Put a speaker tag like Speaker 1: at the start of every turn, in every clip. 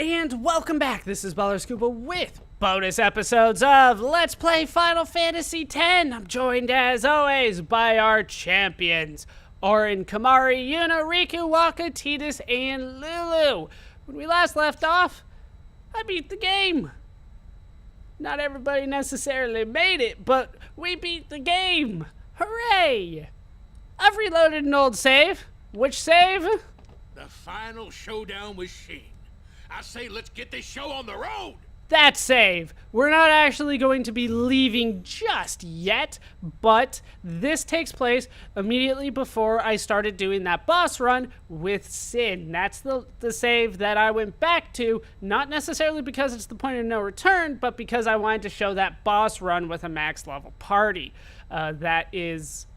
Speaker 1: And welcome back. This is ballerscuba with bonus episodes of Let's Play Final Fantasy X. I'm joined as always by our champions, Orin, Kamari, Yuna, Riku, Waka, Tidus, and Lulu. When we last left off, I beat the game. Not everybody necessarily made it, but we beat the game. Hooray! I've reloaded an old save. Which save?
Speaker 2: The final showdown with Sheen. I say let's get this show on the road!
Speaker 1: That save. We're not actually going to be leaving just yet, but this takes place immediately before I started doing that boss run with Sin. That's the save that I went back to, not necessarily because it's the point of no return, but because I wanted to show that boss run with a max level party. That is,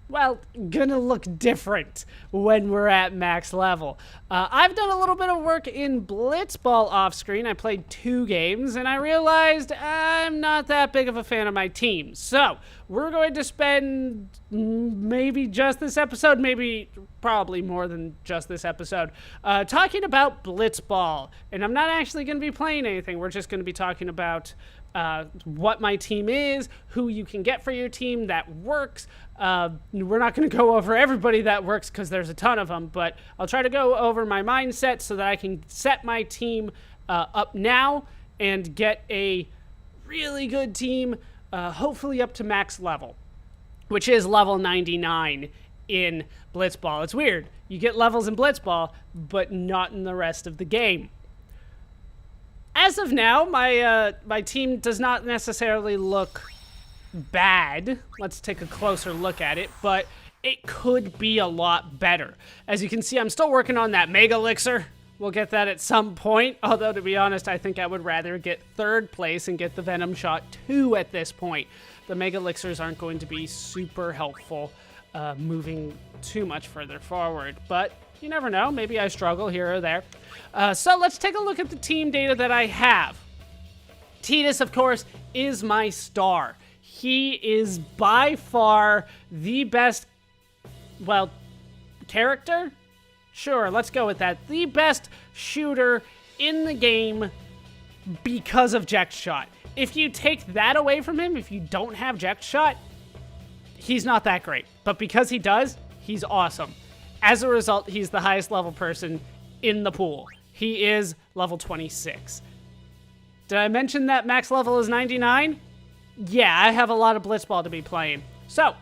Speaker 1: well, gonna look different when we're at max level. I've done a little bit of work in Blitzball off screen. I played 2 games and I realized I'm not that big of a fan of my team. So we're going to spend maybe just this episode, probably more than just this episode, talking about Blitzball. And I'm not actually going to be playing anything. We're just going to be talking about what my team is, who you can get for your team that works. We're not going to go over everybody that works because there's a ton of them, but I'll try to go over my mindset so that I can set my team up now and get a really good team, hopefully up to max level, which is level 99 in Blitzball. It's weird. You get levels in Blitzball, but not in the rest of the game. As of now, my team does not necessarily look bad. Let's take a closer look at it, but it could be a lot better. As you can see, I'm still working on that Mega Elixir. We'll get that at some point, although to be honest, I think I would rather get 3rd place and get the Venom Shot 2 at this point. The Mega Elixirs aren't going to be super helpful moving too much further forward, but you never know. Maybe I struggle here or there. So let's take a look at the team data that I have. Tidus, of course, is my star. He is by far the best, well, character? Sure, let's go with that. The best shooter in the game because of Jecht Shot. If you take that away from him, if you don't have Jecht Shot, he's not that great. But because he does, he's awesome. As a result, he's the highest level person in the pool. He is level 26. Did I mention that max level is 99? Yeah, I have a lot of Blitzball to be playing. So,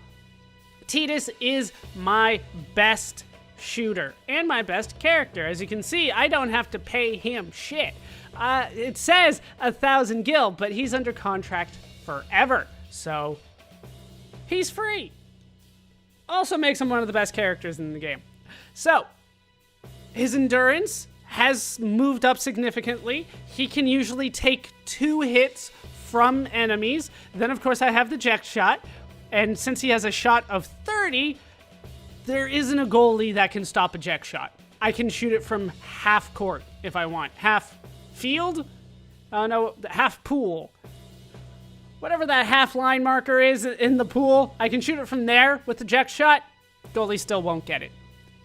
Speaker 1: Tidus is my best shooter and my best character. As you can see, I don't have to pay him shit. It says 1,000 gil, but he's under contract forever. So, he's free. Also makes him one of the best characters in the game. So, his endurance has moved up significantly. He can usually take 2 hits from enemies. Then, of course, I have the Jecht Shot. And since he has a shot of 30, there isn't a goalie that can stop a Jecht Shot. I can shoot it from half court if I want. Half field? Oh, no, half pool. Whatever that half line marker is in the pool, I can shoot it from there with the Jecht Shot. Goalie still won't get it.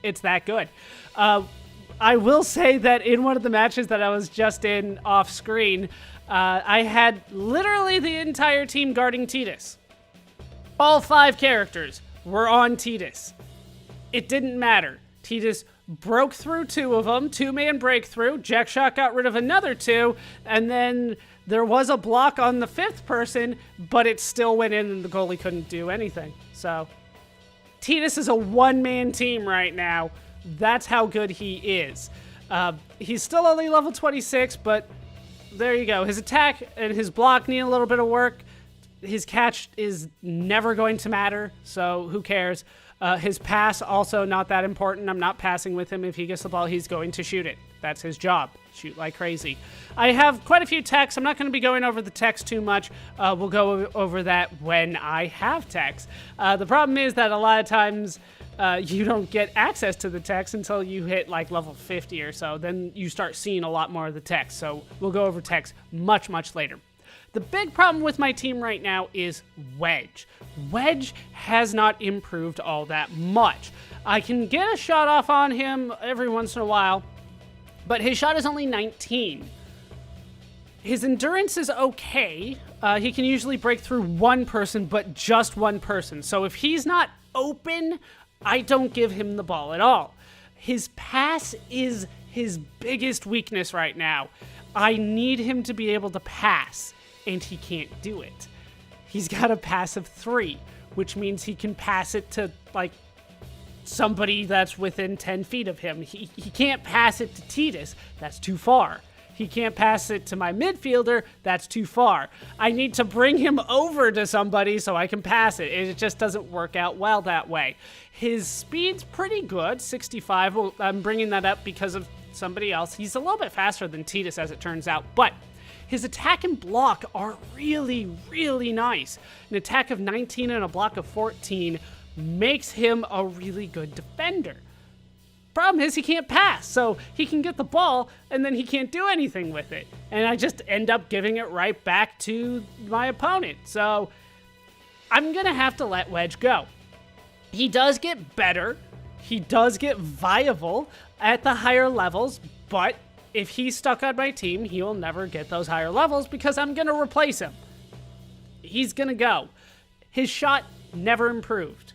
Speaker 1: It's that good. I will say that in one of the matches that I was just in off screen, I had literally the entire team guarding Tidus. All 5 characters were on Tidus. It didn't matter. Tidus broke through 2 of them, 2-man breakthrough. Jecht Shot got rid of another 2, and then there was a block on the 5th person, but it still went in and the goalie couldn't do anything. So, Tidus is a 1-man team right now. That's how good he is. He's still only level 26, but there you go. His attack and his block need a little bit of work. His catch is never going to matter, so who cares? His pass, also not that important. I'm not passing with him. If he gets the ball, he's going to shoot it. That's his job. Shoot like crazy. I have quite a few techs. I'm not going to be going over the techs too much. We'll go over that when I have techs. The problem is that a lot of times you don't get access to the techs until you hit like level 50 or so. Then you start seeing a lot more of the techs. So we'll go over techs much, much later. The big problem with my team right now is Wedge. Wedge has not improved all that much. I can get a shot off on him every once in a while, but his shot is only 19. His endurance is okay. He can usually break through one person, but just one person. So if he's not open, I don't give him the ball at all. His pass is his biggest weakness right now. I need him to be able to pass, and he can't do it. He's got a pass of 3, which means he can pass it to, like, somebody that's within 10 feet of him. He can't pass it to Titus. That's too far. He can't pass it to my midfielder. That's too far. I need to bring him over to somebody so I can pass it. It just doesn't work out well that way. His speed's pretty good, 65. Well, I'm bringing that up because of somebody else. He's a little bit faster than Titus, as it turns out, but his attack and block are really, really nice. An attack of 19 and a block of 14 makes him a really good defender. Problem is he can't pass, so he can get the ball and then he can't do anything with it. And I just end up giving it right back to my opponent. So I'm going to have to let Wedge go. He does get better. He does get viable at the higher levels, but if he's stuck on my team, he will never get those higher levels because I'm going to replace him. He's going to go. His shot never improved.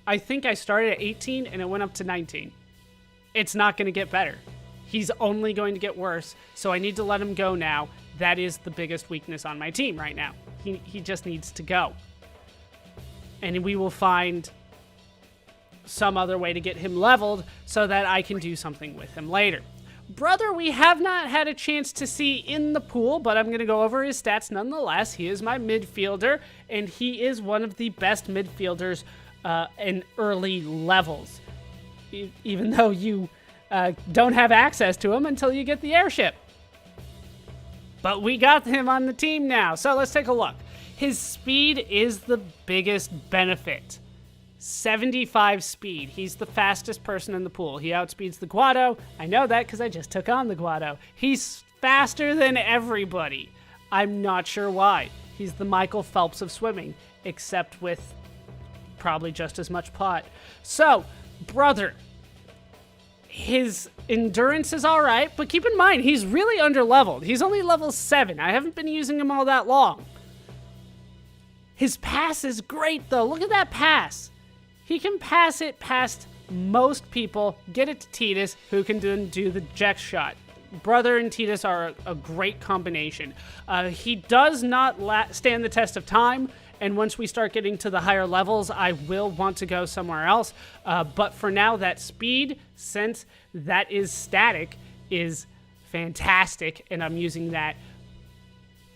Speaker 1: I think I started at 18 and it went up to 19. It's not going to get better. He's only going to get worse, so I need to let him go now. That is the biggest weakness on my team right now. He just needs to go. And we will find some other way to get him leveled so that I can do something with him later. Brother, we have not had a chance to see in the pool, but I'm going to go over his stats nonetheless. He is my midfielder, and he is one of the best midfielders in early levels. Even though you don't have access to him until you get the airship. But we got him on the team now, so let's take a look. His speed is the biggest benefit. 75 speed. He's the fastest person in the pool. He outspeeds the Guado. I know that because I just took on the Guado. He's faster than everybody. I'm not sure why. He's the Michael Phelps of swimming, except with probably just as much pot. So, brother, his endurance is all right, but keep in mind, he's really under-leveled. He's only level 7. I haven't been using him all that long. His pass is great, though. Look at that pass. He can pass it past most people, get it to Titus, who can then do the Jex shot. Brother and Titus are a great combination. He does not stand the test of time, and once we start getting to the higher levels, I will want to go somewhere else. But for now, that speed, since that is static, is fantastic, and I'm using that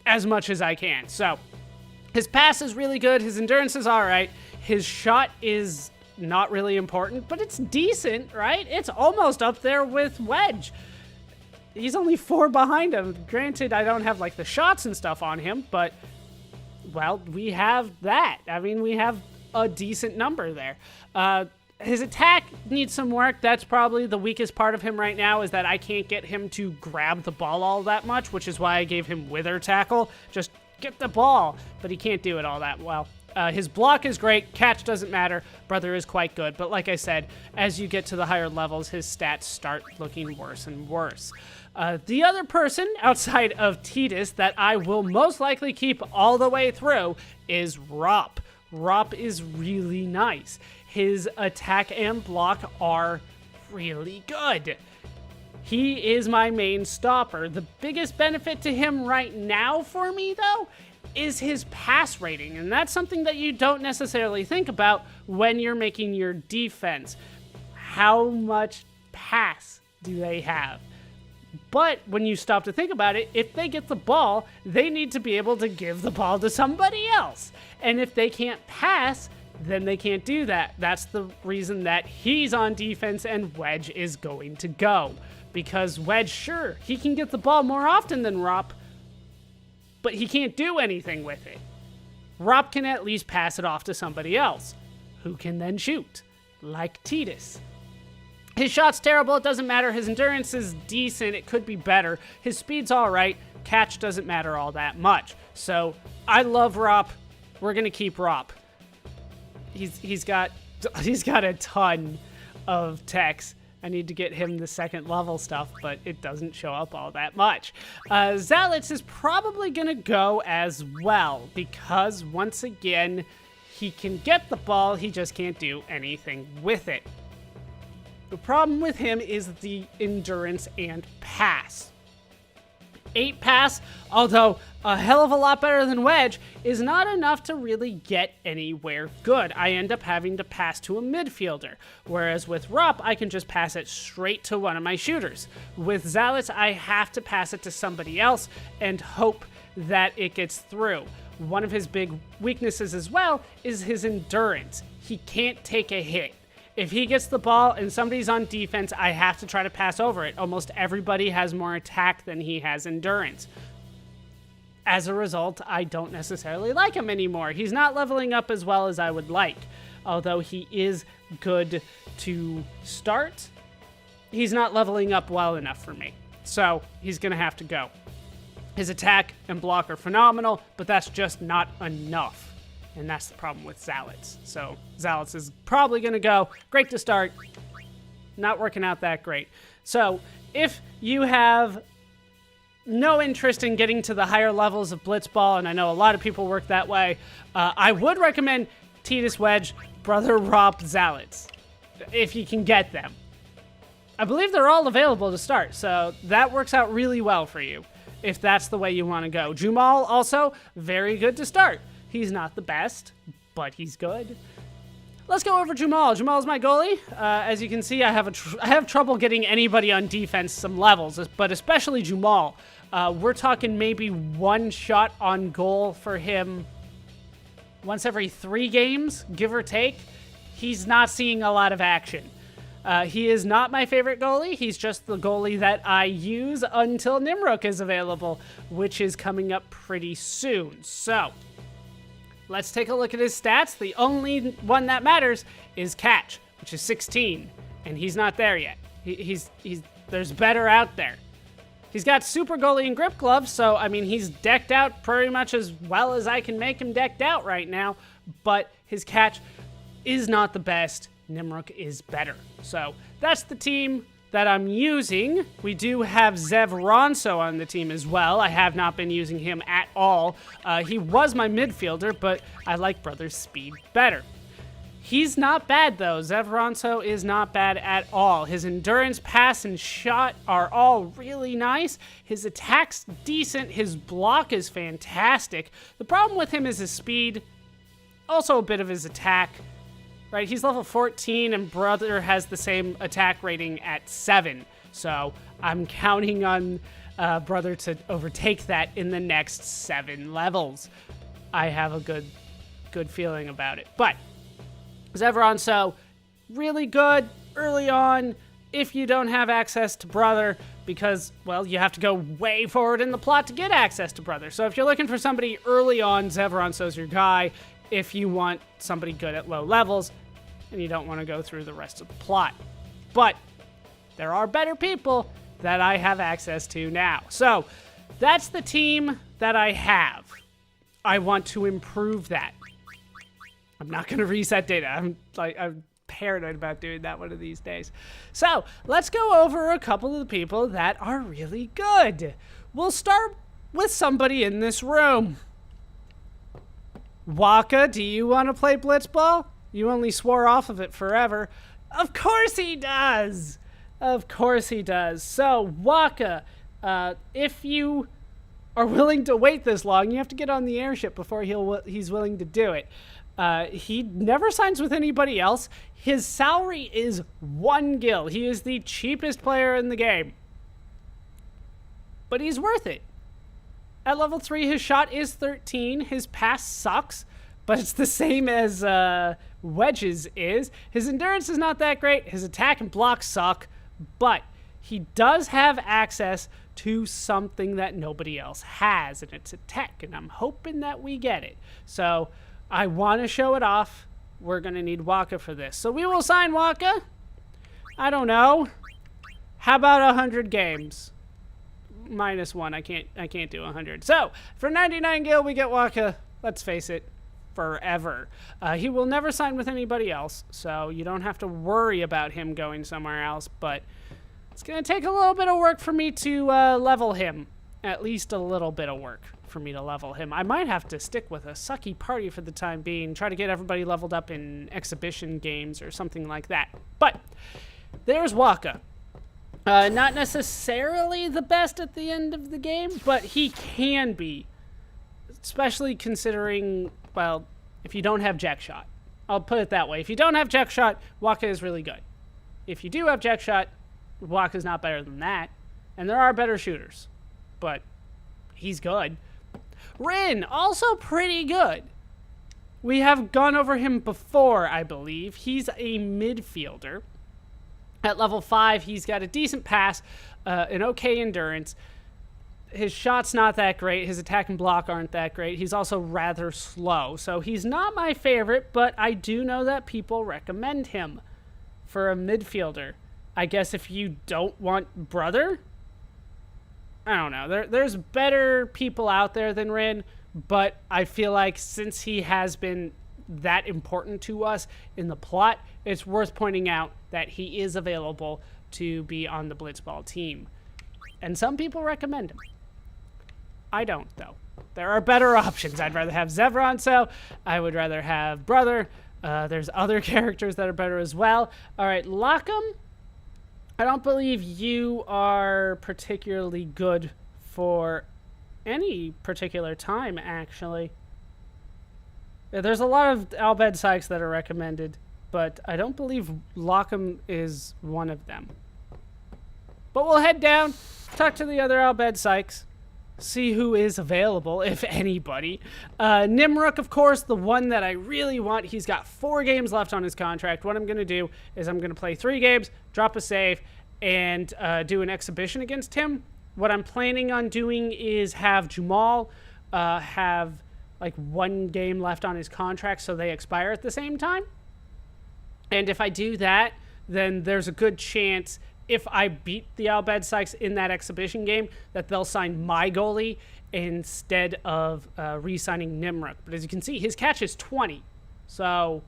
Speaker 1: as much as I can. So, his pass is really good. His endurance is all right. His shot is not really important, but it's decent, right? It's almost up there with Wedge. He's only 4 behind him. Granted, I don't have, like, the shots and stuff on him, but, well, we have that. I mean, we have a decent number there. His attack needs some work. That's probably the weakest part of him right now, is that I can't get him to grab the ball all that much, which is why I gave him Wither Tackle. Just get the ball, but he can't do it all that well. His block is great. Catch doesn't matter. Brother is quite good. But like I said, as you get to the higher levels, his stats start looking worse and worse. The other person outside of Titus that I will most likely keep all the way through is Rop. Rop is really nice. His attack and block are really good. He is my main stopper. The biggest benefit to him right now for me, though, is his pass rating. And that's something that you don't necessarily think about when you're making your defense. How much pass do they have? But when you stop to think about it, if they get the ball, they need to be able to give the ball to somebody else. And if they can't pass, then they can't do that. That's the reason that he's on defense and Wedge is going to go. Because Wedge, sure, he can get the ball more often than Rop, but he can't do anything with it. Rop can at least pass it off to somebody else, who can then shoot, like Titus. His shot's terrible, it doesn't matter. His endurance is decent, it could be better. His speed's all right, catch doesn't matter all that much. So, I love Rop. We're gonna keep Rop. He's got a ton of techs I need to get him the second level stuff, but it doesn't show up all that much. Zalitz is probably going to go as well, because once again, he can get the ball, he just can't do anything with it. The problem with him is the endurance and pass. 8 pass, although a hell of a lot better than Wedge, is not enough to really get anywhere good. I end up having to pass to a midfielder, whereas with Rupp, I can just pass it straight to one of my shooters. With Zalitz, I have to pass it to somebody else and hope that it gets through. One of his big weaknesses as well is his endurance. He can't take a hit. If he gets the ball and somebody's on defense, I have to try to pass over it. Almost everybody has more attack than he has endurance. As a result, I don't necessarily like him anymore. He's not leveling up as well as I would like. Although he is good to start, he's not leveling up well enough for me. So he's going to have to go. His attack and block are phenomenal, but that's just not enough. And that's the problem with Zalitz. So Zalitz is probably going to go. Great to start. Not working out that great. So if you have no interest in getting to the higher levels of Blitzball, and I know a lot of people work that way, I would recommend Titus Wedge, Brother Rob, Zalitz, if you can get them. I believe they're all available to start, so that works out really well for you if that's the way you want to go. Jumal also very good to start. He's not the best, but he's good. Let's go over Jumal. Jumal's my goalie. As you can see, I have trouble getting anybody on defense some levels, but especially Jumal. We're talking maybe one shot on goal for him once every 3 games, give or take. He's not seeing a lot of action. He is not my favorite goalie. He's just the goalie that I use until Nimrok is available, which is coming up pretty soon. So let's take a look at his stats. The only one that matters is catch, which is 16, and he's not there yet. There's better out there. He's got super goalie and grip gloves, so I mean he's decked out pretty much as well as I can make him decked out right now, but his catch is not the best. Nimrok is better. So that's the team that I'm using. We do have Zev Ronso on the team as well. I have not been using him at all. He was my midfielder, but I like Brother's speed better. He's not bad, though. Zev Ronso is not bad at all. His endurance, pass, and shot are all really nice. His attack's decent. His block is fantastic. The problem with him is his speed, also a bit of his attack. Right, he's level 14, and Brother has the same attack rating at 7. So I'm counting on Brother to overtake that in the next 7 levels. I have a good feeling about it. But Zev Ronso, really good early on if you don't have access to Brother, because, well, you have to go way forward in the plot to get access to Brother. So if you're looking for somebody early on, Zev Ronso's your guy. If you want somebody good at low levels, and you don't want to go through the rest of the plot. But there are better people that I have access to now. So that's the team that I have. I want to improve that. I'm not going to reset data. I'm paranoid about doing that one of these days. So let's go over a couple of the people that are really good. We'll start with somebody in this room. Waka, do you want to play Blitzball? You only swore off of it forever. Of course he does. Of course he does. So, Waka, if you are willing to wait this long, you have to get on the airship before he's willing to do it. He never signs with anybody else. His salary is 1 gil. He is the cheapest player in the game. But he's worth it. At level 3, his shot is 13. His pass sucks, but it's the same as Wedge's is. His endurance is not that great. His attack and block suck, but he does have access to something that nobody else has, and it's a tech, and I'm hoping that we get it. So I want to show it off. We're going to need Waka for this. So we will sign Waka. I don't know. How about 100 games? -1. I can't do 100. So for 99 gil, we get Waka. Let's face it, forever. He will never sign with anybody else, so you don't have to worry about him going somewhere else, but it's going to take a little bit of work for me to level him. At least a little bit of work for me to level him. I might have to stick with a sucky party for the time being, try to get everybody leveled up in exhibition games or something like that. But there's Waka. Not necessarily the best at the end of the game, but he can be. Especially considering, well, if you don't have Jack Shot. I'll put it that way. If you don't have Jack Shot, Waka is really good. If you do have Jack Shot, Waka's not better than that. And there are better shooters. But he's good. Rin, also pretty good. We have gone over him before, I believe. He's a midfielder. At level 5, he's got a decent pass, an okay endurance. His shot's not that great. His attack and block aren't that great. He's also rather slow. So he's not my favorite, but I do know that people recommend him for a midfielder. I guess if you don't want Brother, I don't know. There's better people out there than Rin, but I feel like since he has been that important to us in the plot, it's worth pointing out that he is available to be on the Blitzball team. And some people recommend him. I don't, though. There are better options. I'd rather have Zevron, so I would rather have Brother. There's other characters that are better as well. All right, Lockham. I don't believe you are particularly good for any particular time, actually. There's a lot of Albed Sykes that are recommended, but I don't believe Lockham is one of them. But we'll head down, talk to the other Albed Sykes, see who is available, if anybody. Nimruk, of course, the one that I really want. He's got 4 games left on his contract. What I'm going to do is I'm going to play 3 games, drop a save, and do an exhibition against him. What I'm planning on doing is have Jamal have like 1 game left on his contract so they expire at the same time. And if I do that, then there's a good chance if I beat the Albed Sykes in that exhibition game that they'll sign my goalie instead of re-signing Nimruk. But as you can see, his catch is 20. So,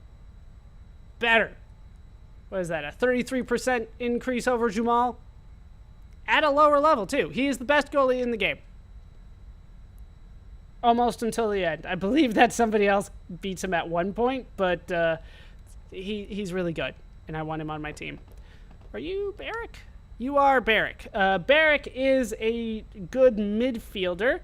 Speaker 1: better. What is that, a 33% increase over Jamal? At a lower level, too. He is the best goalie in the game. Almost until the end. I believe that somebody else beats him at one point, but he's really good, and I want him on my team. Are you Barrick? You are Barrick. Barrick is a good midfielder.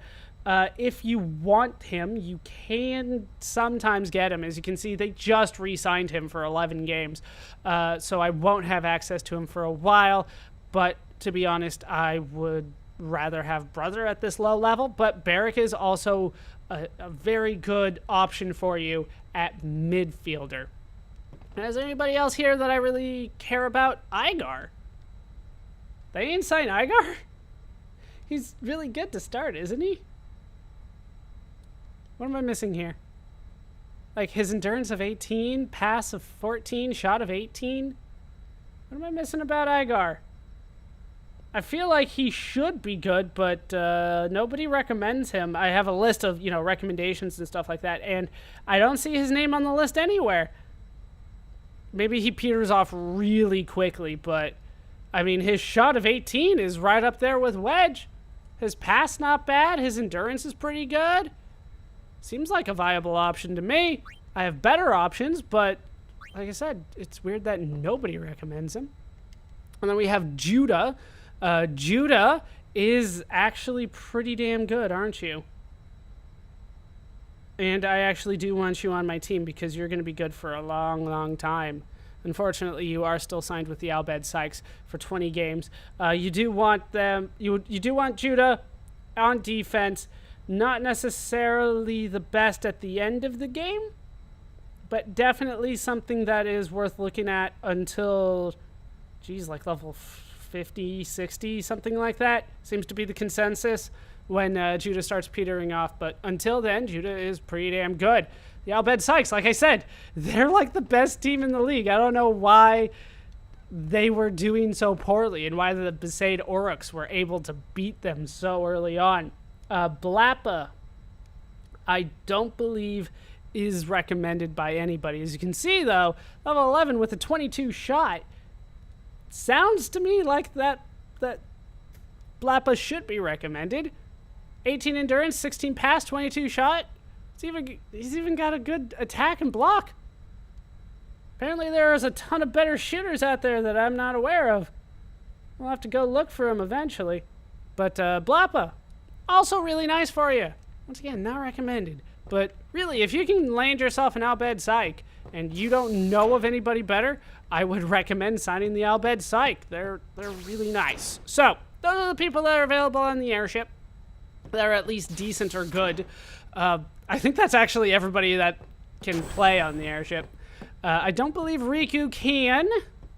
Speaker 1: If you want him, you can sometimes get him. As you can see, they just re-signed him for 11 games, so I won't have access to him for a while, but to be honest, I would rather have Brother at this low level, but Barrick is also a very good option for you at midfielder. And is there anybody else here that I really care about? Igar. They ain't signed Igar? He's really good to start, isn't he? What am I missing here? Like his endurance of 18, pass of 14, shot of 18? What am I missing about Igar? I feel like he should be good, but nobody recommends him. I have a list of, recommendations and stuff like that, and I don't see his name on the list anywhere. Maybe he peters off really quickly, but, I mean, his shot of 18 is right up there with Wedge. His pass not bad. His endurance is pretty good. Seems like a viable option to me. I have better options, but, like I said, it's weird that nobody recommends him. And then we have Judah. Judah is actually pretty damn good, aren't you? And I actually do want you on my team because you're going to be good for a long, long time. Unfortunately, you are still signed with the Albed Sykes for 20 games. You do want them. You do want Judah on defense. Not necessarily the best at the end of the game, but definitely something that is worth looking at until, like level 50, 60, something like that. Seems to be the consensus when Judah starts petering off. But until then, Judah is pretty damn good. The Albed Sykes, like I said, they're like the best team in the league. I don't know why they were doing so poorly and why the Besaid Oryx were able to beat them so early on. Blappa, I don't believe is recommended by anybody. As you can see, though, level 11 with a 22 shot sounds to me like that Blappa should be recommended. 18 endurance, 16 pass, 22 shot. He's even got a good attack and block. Apparently there's a ton of better shooters out there that I'm not aware of. We'll have to go look for them eventually. But Blappa, also really nice for you. Once again, not recommended. But really, if you can land yourself an Albed Psych and you don't know of anybody better, I would recommend signing the Albed Psych. They're really nice. So, those are the people that are available on the airship. They're at least decent or good. I think that's actually everybody that can play on the airship. I don't believe Riku can.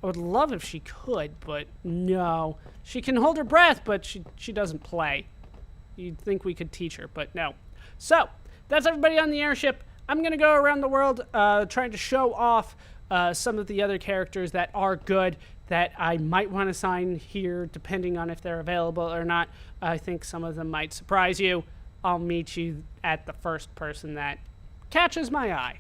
Speaker 1: I would love if she could, but no. She can hold her breath, but she doesn't play. You'd think we could teach her, but no. So, that's everybody on the airship. I'm going to go around the world trying to show off some of the other characters that are good that I might want to sign here, depending on if they're available or not. I think some of them might surprise you. I'll meet you at the first person that catches my eye.